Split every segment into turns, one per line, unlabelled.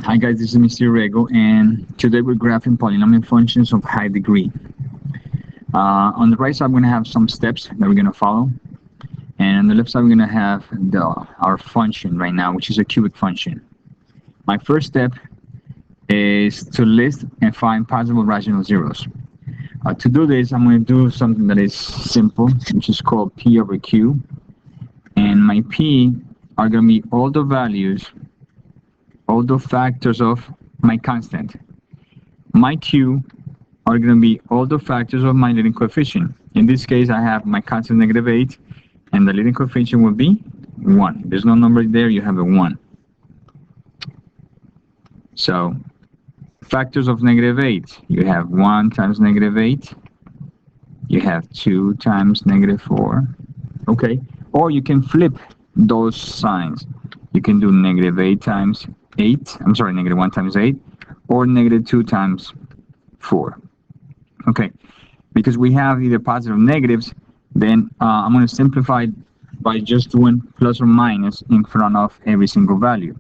Hi guys, this is Mr. Urrego, and today we're graphing polynomial functions of high degree. On the right side, I'm going to have some steps that we're going to follow, and on the left side, we're going to have our function right now, which is a cubic function. My first step is to list and find possible rational zeros. To do this, I'm going to do something that is simple, which is called P over Q, and my P are going to be all the values, all the factors of my constant. My Q are going to be all the factors of my leading coefficient. In this case, I have my constant -8, and the leading coefficient will be 1. There's no number there, you have a 1. So, factors of -8, you have 1 times -8, you have 2 times -4, okay? Or you can flip those signs. You can do -8 times 8, I'm sorry, -1 times 8, or -2 times 4. Okay, because we have either positive or negatives, then I'm going to simplify by just doing plus or minus in front of every single value.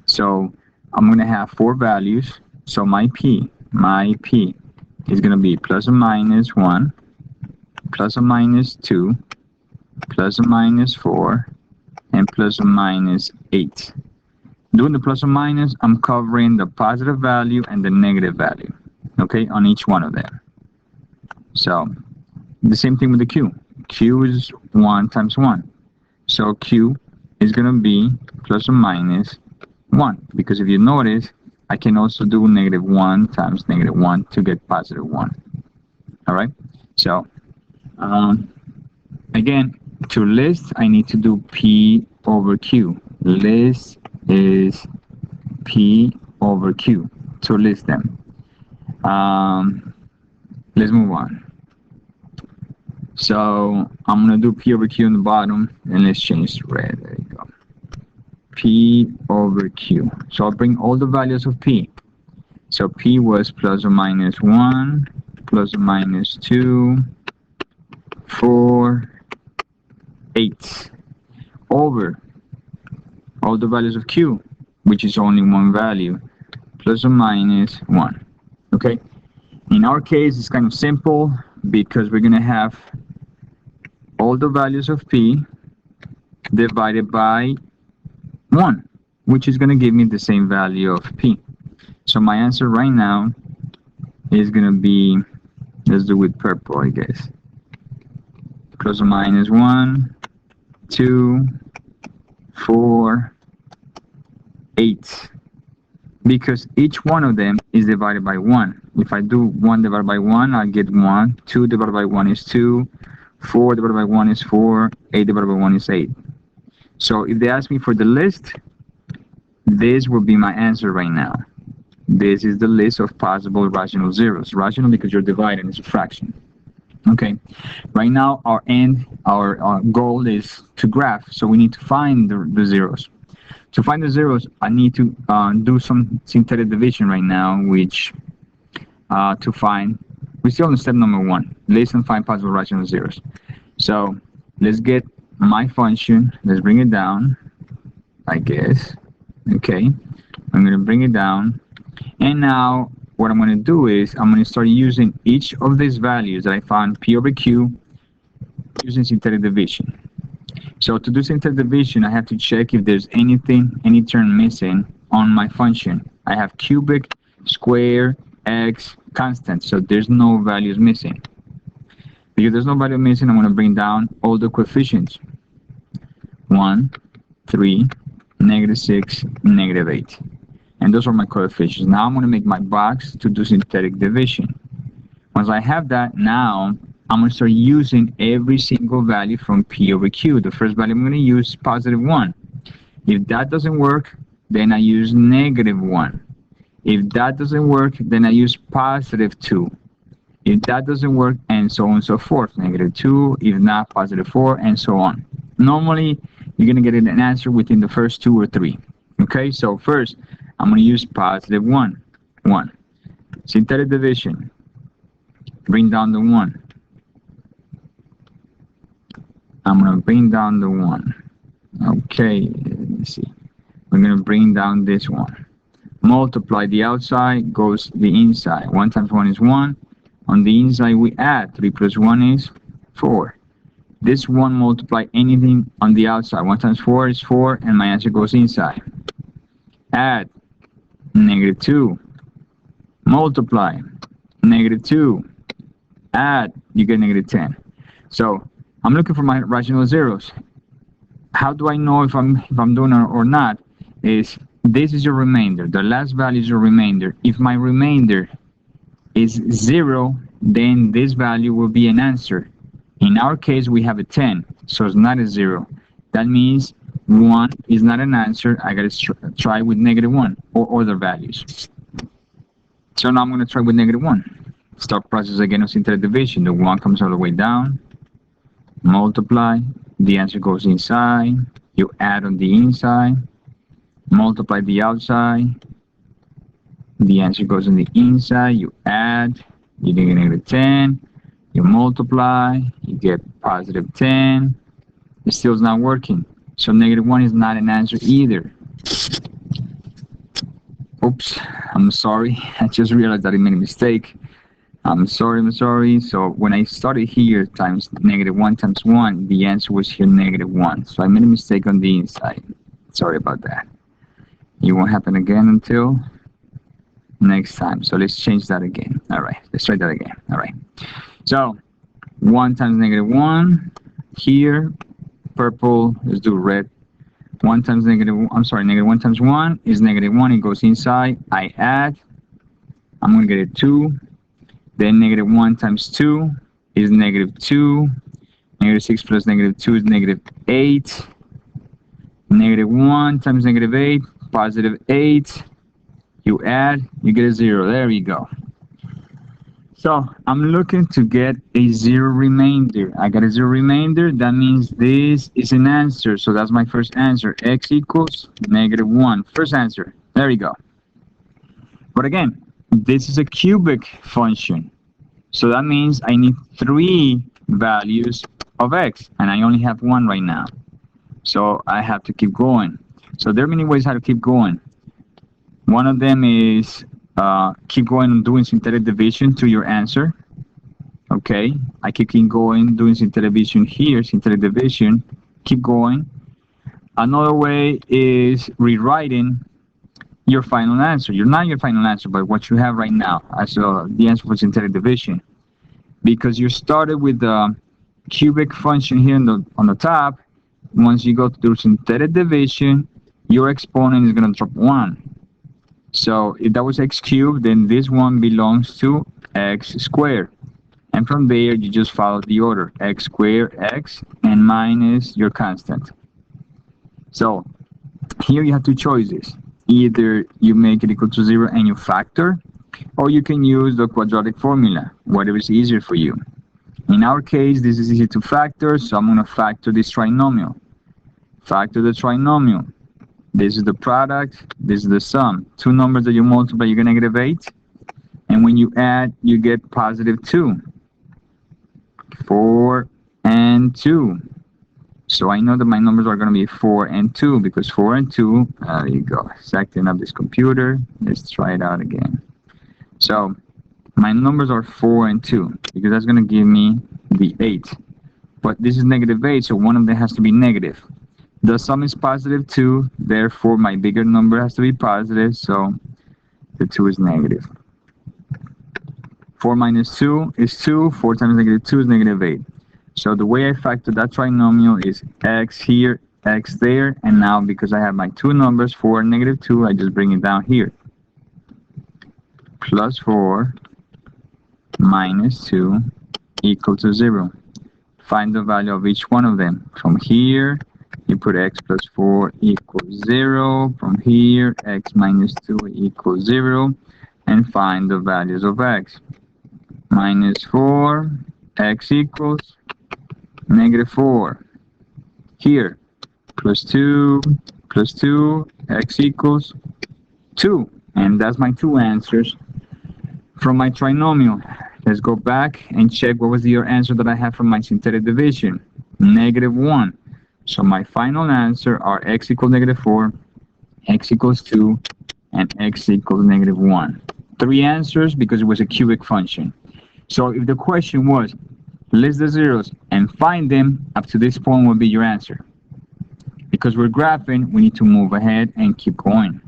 So I'm going to have 4 values, so my P is going to be plus or minus 1, plus or minus 2, plus or minus 4, and plus or minus 8. Doing the plus or minus, I'm covering the positive value and the negative value, okay, on each one of them. So, the same thing with the Q. Q is 1 times 1. So, Q is going to be plus or minus 1. Because if you notice, I can also do -1 times -1 to get positive 1. Alright? So, again, to list, I need to do P over Q. List is P over Q to list them. Let's move on. So I'm going to do P over Q on the bottom, and let's change to red. There you go. P over Q. So I'll bring all the values of P. So P was plus or minus 1, plus or minus 2, 4, 8, over all the values of Q, which is only one value, plus or minus 1. Okay? In our case, it's kind of simple because we're going to have all the values of P divided by 1, which is going to give me the same value of P. So my answer right now is going to be, let's do with purple, I guess, plus or minus 1, 2, 4, 8, because each one of them is divided by 1. If I do 1 divided by 1, I'll get 1. 2 divided by 1 is 2. 4 divided by 1 is 4. 8 divided by 1 is 8. So if they ask me for the list, this will be my answer right now. This is the list of possible rational zeros. Rational because you're dividing, it's a fraction. Okay, right now our goal is to graph, so we need to find the zeros. To find the zeros, I need to do some synthetic division right now, which to find, we're still on step number 1, list and find possible rational zeros. So let's get my function, let's bring it down, I guess. Okay, I'm going to bring it down, and now what I'm going to do is I'm going to start using each of these values that I found, P over Q, using synthetic division. So to do synthetic division, I have to check if there's any term missing on my function. I have cubic, square, x, constant, so there's no values missing. Because there's no value missing, I'm going to bring down all the coefficients. 1, 3, -6, -8. And those are my coefficients. Now I'm going to make my box to do synthetic division. Once I have that, now I'm going to start using every single value from P over Q. The first value I'm going to use is positive 1. If that doesn't work, then I use -1. If that doesn't work, then I use positive 2. If that doesn't work, and so on and so forth. -2, if not, positive 4, and so on. Normally, you're going to get an answer within the first 2 or 3. Okay, so first, I'm going to use positive 1. Synthetic division. Bring down the 1. I'm going to bring down the 1. Okay, let me see. We're going to bring down this one. multiply the outside, goes the inside. 1 times 1 is 1. On the inside, we add. 3 plus 1 is 4. This 1 multiply anything on the outside. 1 times 4 is 4, and my answer goes inside. Add. Negative 2. Multiply. Negative 2. Add. You get negative 10. So I'm looking for my rational zeros. How do I know if I'm doing it or not? Is this is your remainder. The last value is your remainder. If my remainder is 0, then this value will be an answer. In our case, we have a 10, so it's not a 0. That means 1 is not an answer. I gotta try with negative 1 or other values. So now I'm gonna try with negative 1. Start process again of synthetic division. The 1 comes all the way down. Multiply. The answer goes inside. You add on the inside. Multiply the outside. The answer goes on the inside. You add. You get negative 10. You multiply. You get positive 10. It still is not working. So negative 1 is not an answer either. Oops. I'm sorry. I just realized that I made a mistake. I'm sorry. So when I started here times negative 1 times 1, the answer was here negative 1. So I made a mistake on the inside. Sorry about that. It won't happen again until next time. So let's change that again. All right. Let's try that again. All right. So 1 times negative 1 here, purple. Let's do red. 1 times negative 1 times 1 is negative 1. It goes inside. I add. I'm going to get a 2. Then negative 1 times 2 is negative 2. Negative 6 plus negative 2 is negative 8. Negative 1 times negative 8, positive 8. You add, you get a 0. There you go. So I'm looking to get a 0 remainder. I got a 0 remainder. That means this is an answer. So that's my first answer. X equals negative 1. First answer. There you go. But again, this is a cubic function. So that means I need 3 values of x, and I only have 1 right now. So I have to keep going. So there are many ways how to keep going. One of them is keep going and doing synthetic division to your answer. Okay, I keep going doing synthetic division here, synthetic division, keep going. Another way is rewriting your final answer. You're not your final answer, but what you have right now as the answer for synthetic division. Because you started with the cubic function here on the top. Once you go through synthetic division, your exponent is going to drop 1. So if that was x cubed, then this one belongs to x squared. And from there, you just follow the order. X squared, x, and minus your constant. So here you have 2 choices. Either you make it equal to 0 and you factor, or you can use the quadratic formula, whatever is easier for you. In our case, this is easy to factor, so I'm going to factor this trinomial. Factor the trinomial. This is the product, this is the sum. 2 numbers that you multiply, you get negative 8. And when you add, you get positive 2. 4 and 2. So I know that my numbers are going to be 4 and 2, because 4 and 2, there you go. It's acting up this computer. Let's try it out again. So my numbers are 4 and 2, because that's going to give me the 8. But this is negative 8, so one of them has to be negative. The sum is positive 2, therefore my bigger number has to be positive, so the 2 is negative. 4 minus 2 is 2, 4 times negative 2 is negative 8. So the way I factor that trinomial is x here, x there, and now because I have my 2 numbers, 4 and negative 2, I just bring it down here. Plus 4 minus 2 equal to 0. Find the value of each one of them. From here, you put x plus 4 equals 0. From here, x minus 2 equals 0. And find the values of x. Minus 4, x equals negative 4. Here, plus 2, x equals 2. And that's my 2 answers from my trinomial. Let's go back and check what was the answer that I have from my synthetic division. Negative 1. So my final answer are x equals negative 4, x equals 2, and x equals -1. 3 answers because it was a cubic function. So if the question was list the zeros and find them, up to this point will be your answer. Because we're graphing, we need to move ahead and keep going.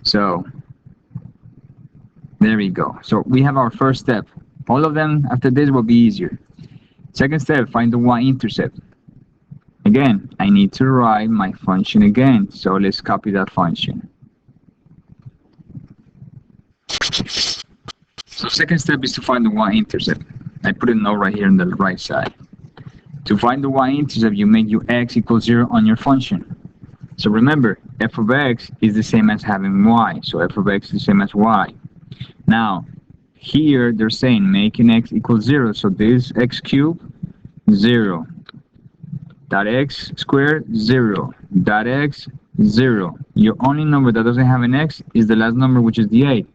So there we go. So we have our first step. All of them after this will be easier. Second step, find the y-intercept. Again, I need to write my function again. So let's copy that function. So second step is to find the y-intercept. I put a note right here on the right side. To find the y-intercept, you make your x equals 0 on your function. So remember, f of x is the same as having y. So f of x is the same as y. Now, here they're saying making x equals 0. So this x cubed, 0. Dot x squared, 0. Dot x, 0. Your only number that doesn't have an x is the last number, which is the 8.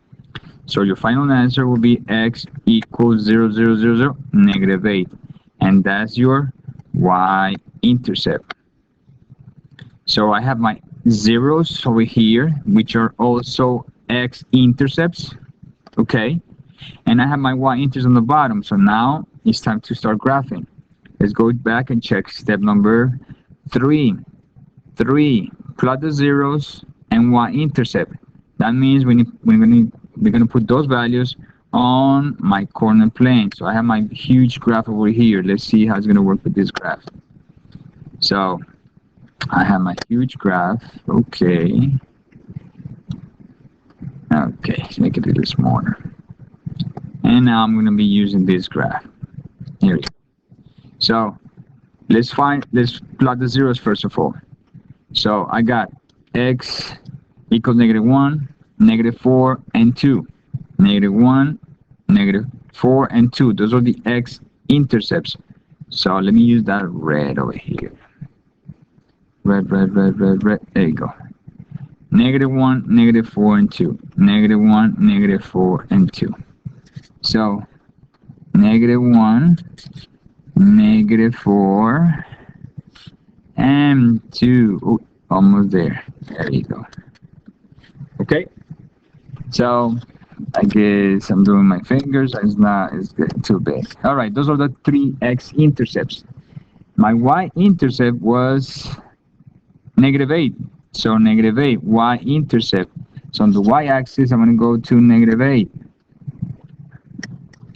So your final answer will be x equals 0, 0, 0, 0, -8. And that's your y-intercept. So I have my zeros over here, which are also x-intercepts. Okay. And I have my y-intercept on the bottom. So now it's time to start graphing. Let's go back and check step number 3. 3. Plot the zeros and y-intercept. That means we're going to put those values on my corner plane. So I have my huge graph over here. Let's see how it's going to work with this graph. So I have my huge graph. Okay. Okay, let's make it a little smaller. And now I'm going to be using this graph. Here we go. So let's plot the zeros first of all. So I got x equals -1, -4, and 2. -1, -4, and 2. Those are the x-intercepts. So let me use that red over here. Red, red, red, red, red. There you go. -1, -4, and 2. -1, -4, and 2. So -1, -4, and 2. Oh, almost there. There you go. Okay. So I guess I'm doing my fingers. It's getting too big. All right. Those are the 3 x-intercepts. My y-intercept was -8. So -8, y-intercept. So on the y-axis, I'm going to go to -8.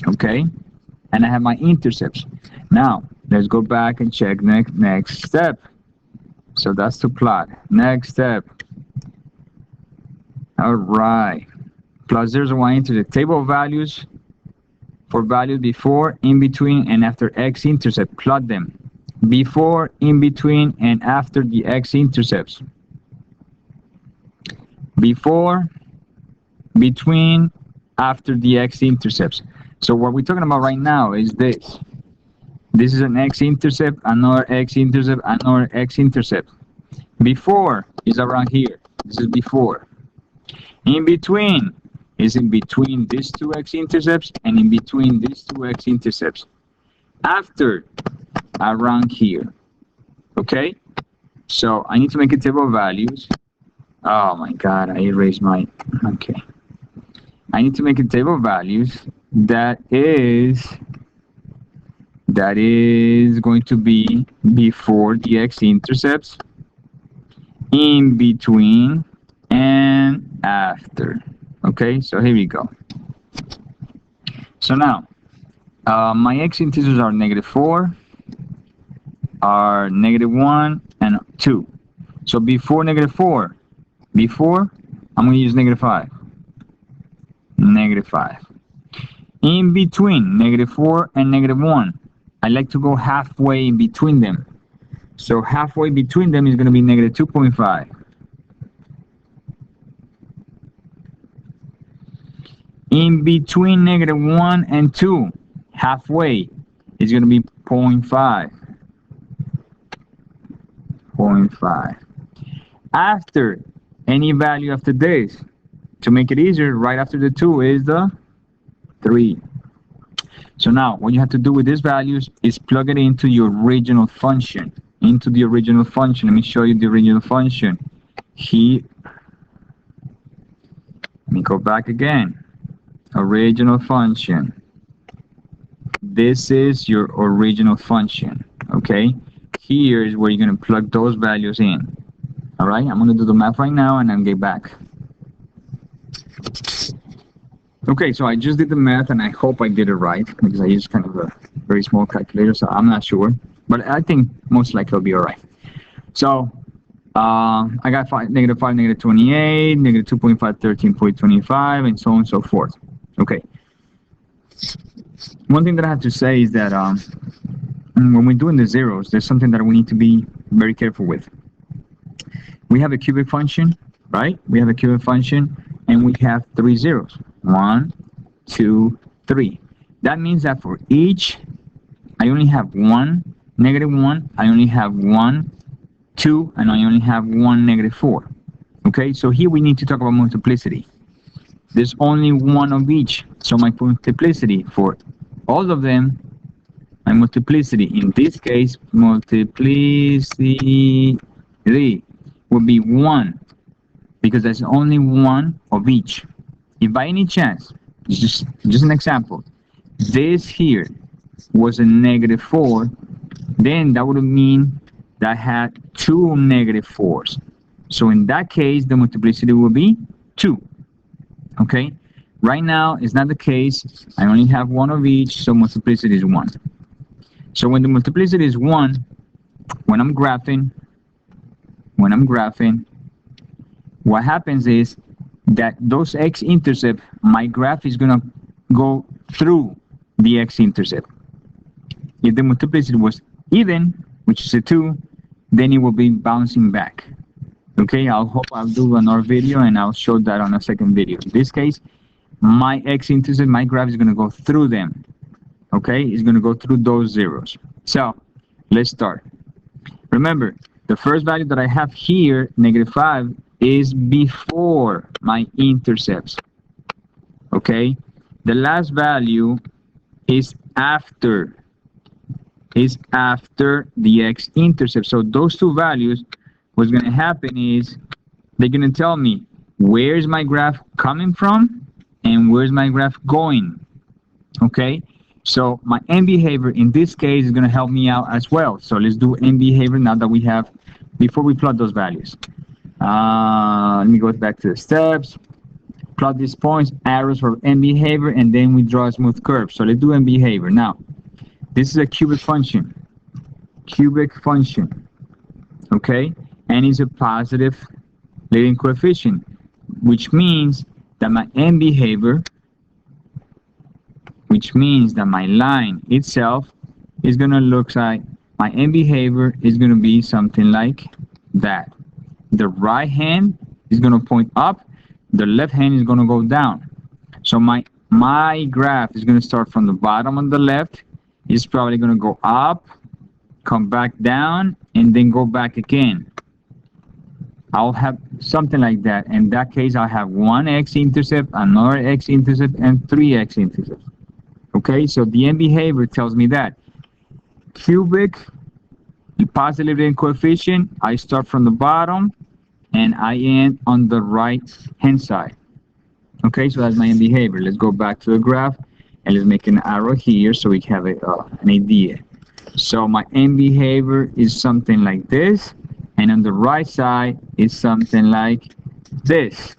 Okay? And I have my intercepts. Now, let's go back and check next step. So that's to plot. Next step. All right. Plot zeros and y-intercept. Table of values for values before, in between, and after x-intercept. Plot them. Before, in between, and after the x-intercepts. Before, between, after the x-intercepts. So what we're talking about right now is this. This is an x-intercept, another x-intercept, another x-intercept. Before is around here. This is before. In between is in between these 2 x-intercepts and in between these 2 x-intercepts. After, around here. Okay? So I need to make a table of values. Oh my God, I erased my... Okay. I need to make a table of values that is going to be before the x-intercepts, in between, and after. Okay, so here we go. So now, my x-intercepts are -4, are -1, and 2. So before -4, I'm going to use -5. -5. In between -4 and -1, I like to go halfway in between them. So halfway between them is going to be -2.5. In between -1 and 2, halfway is going to be 0.5. 0.5. After any value after this, to make it easier, right after the 2 is the 3. So now what you have to do with these values is plug it into your original function. Let me show you the original function. Let me go back again. Original function. This is your original function, okay? Here is where you're going to plug those values in. All right, I'm going to do the math right now and then get back. Okay, so I just did the math and I hope I did it right because I used kind of a very small calculator, so I'm not sure. But I think most likely it'll be all right. So I got negative 5, negative 28, negative 2.5, 13.25, and so on and so forth. Okay. One thing that I have to say is that when we're doing the zeros, there's something that we need to be very careful with. We have a cubic function, right? We have a cubic function, and we have 3 zeros. 1, 2, 3. That means that for each, I only have 1, negative 1, I only have 1, 2, and I only have 1, negative 4. Okay, so here we need to talk about multiplicity. There's only one of each, so my multiplicity for all of them, my multiplicity, in this case, multiplicity would be 1, because there's only one of each. If by any chance, just an example, this here was a negative 4, then that would mean that I had 2 negative 4s. So in that case, the multiplicity will be 2. Okay? Right now, it's not the case. I only have one of each, so multiplicity is 1. So when the multiplicity is 1, when I'm graphing, what happens is that those x-intercept, my graph is going to go through the x-intercept. If the multiplicity was even, which is a 2, then it will be bouncing back. Okay, I'll do another video and I'll show that on a second video. In this case, my x-intercept, my graph is going to go through them. Okay, it's going to go through those zeros. So let's start. Remember, the first value that I have here, negative 5, is before my intercepts. Okay, the last value is after the x-intercept. So those two values, what's going to happen is they're going to tell me where's my graph coming from and where's my graph going. Okay, so my end behavior in this case is going to help me out as well. So let's do end behavior now that we have, before we plot those values. Let me go back to the steps. Plot these points, arrows for end behavior, and then we draw a smooth curve. So let's do end behavior. Now, this is a cubic function. Okay, and it's a positive leading coefficient, which means that my end behavior, which means that my line itself is going to look like, my end behavior is going to be something like that. The right hand is going to point up, the left hand is going to go down. So my graph is going to start from the bottom on the left. It's probably going to go up, come back down, and then go back again. I'll have something like that. In that case, I'll have one x-intercept, another x-intercept, and 3 x-intercepts. Okay, so the end behavior tells me that. Cubic, the positive leading coefficient, I start from the bottom, and I end on the right hand side. Okay, so that's my end behavior. Let's go back to the graph, and let's make an arrow here so we have an idea. So my end behavior is something like this, and on the right side is something like this.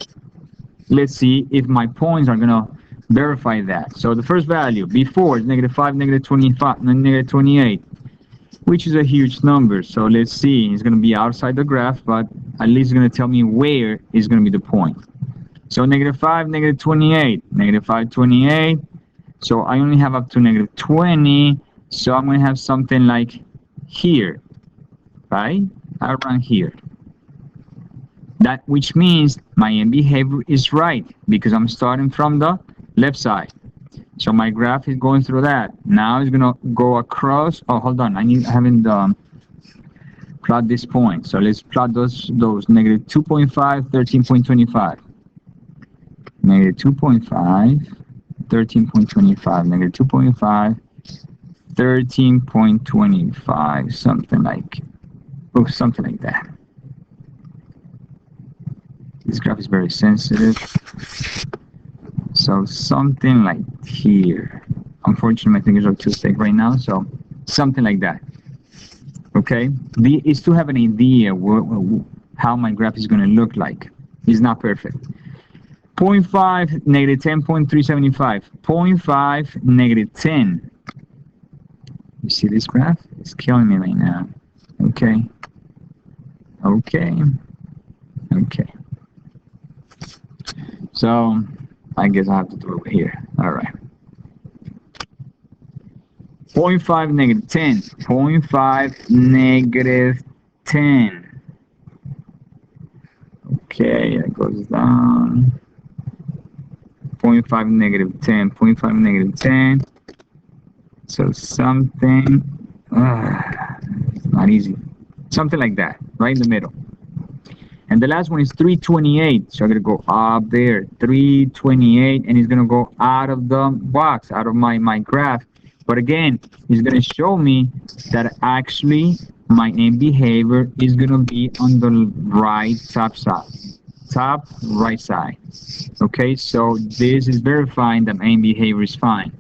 Let's see if my points are going to verify that. So the first value before is negative 5, negative 25, and negative 28, which is a huge number. So let's see, it's going to be outside the graph, but at least it's going to tell me where is going to be the point. So negative 5, negative 28, negative 5, 28. So I only have up to negative 20. So I'm going to have something like here, right? Around here. That which means my end behavior is right because I'm starting from the left side. So my graph is going through that. Now it's going to go across. Oh, hold on. I haven't plot this point. So let's plot those negative 2.5, 13.25. Negative 2.5, 13.25. Negative 2.5, 13.25. Something like that. this graph is very sensitive. So something like here. Unfortunately, my fingers are too thick right now, so something like that. Okay, is to have an idea how my graph is going to look like. It's not perfect. 0.5, negative 10.375. 0.5, negative 10. You see this graph? It's killing me right now. Okay. Okay. Okay. So, I guess I have to do it here. All right. 0.5, negative 10. 0.5, negative 10. Okay, that goes down. 0.5, negative 10. 0.5, negative 10. So something, it's not easy. Something like that, right in the middle. And the last one is 328. So I'm going to go up there, 328, and it's going to go out of the box, out of my graph. But again, it's going to show me that actually my end behavior is going to be on the right top side, top right side. Okay, so this is verifying that my end behavior is fine.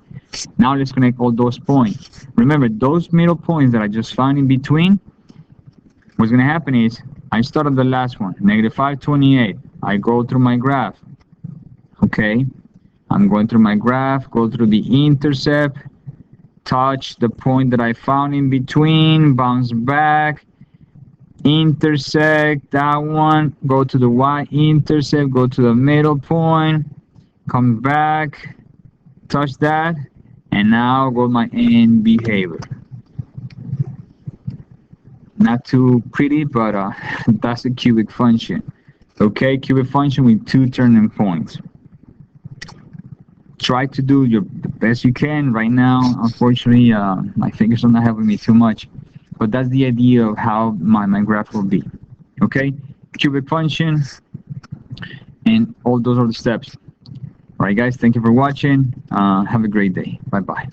Now let's connect all those points. Remember, those middle points that I just found in between, what's going to happen is I start on the last one, negative 528. I go through my graph. Okay, I'm going through my graph, go through the intercept, touch the point that I found in between, bounce back, intersect that one, go to the Y-intercept, go to the middle point, come back, touch that, and now go my end behavior. Not too pretty, but that's a cubic function. Okay, cubic function with two turning points. Try to do the best you can. Right now, unfortunately, my fingers are not helping me too much, but that's the idea of how my graph will be. Okay, cubic function, and all those are the steps. All right, guys, thank you for watching. Have a great day. Bye-bye.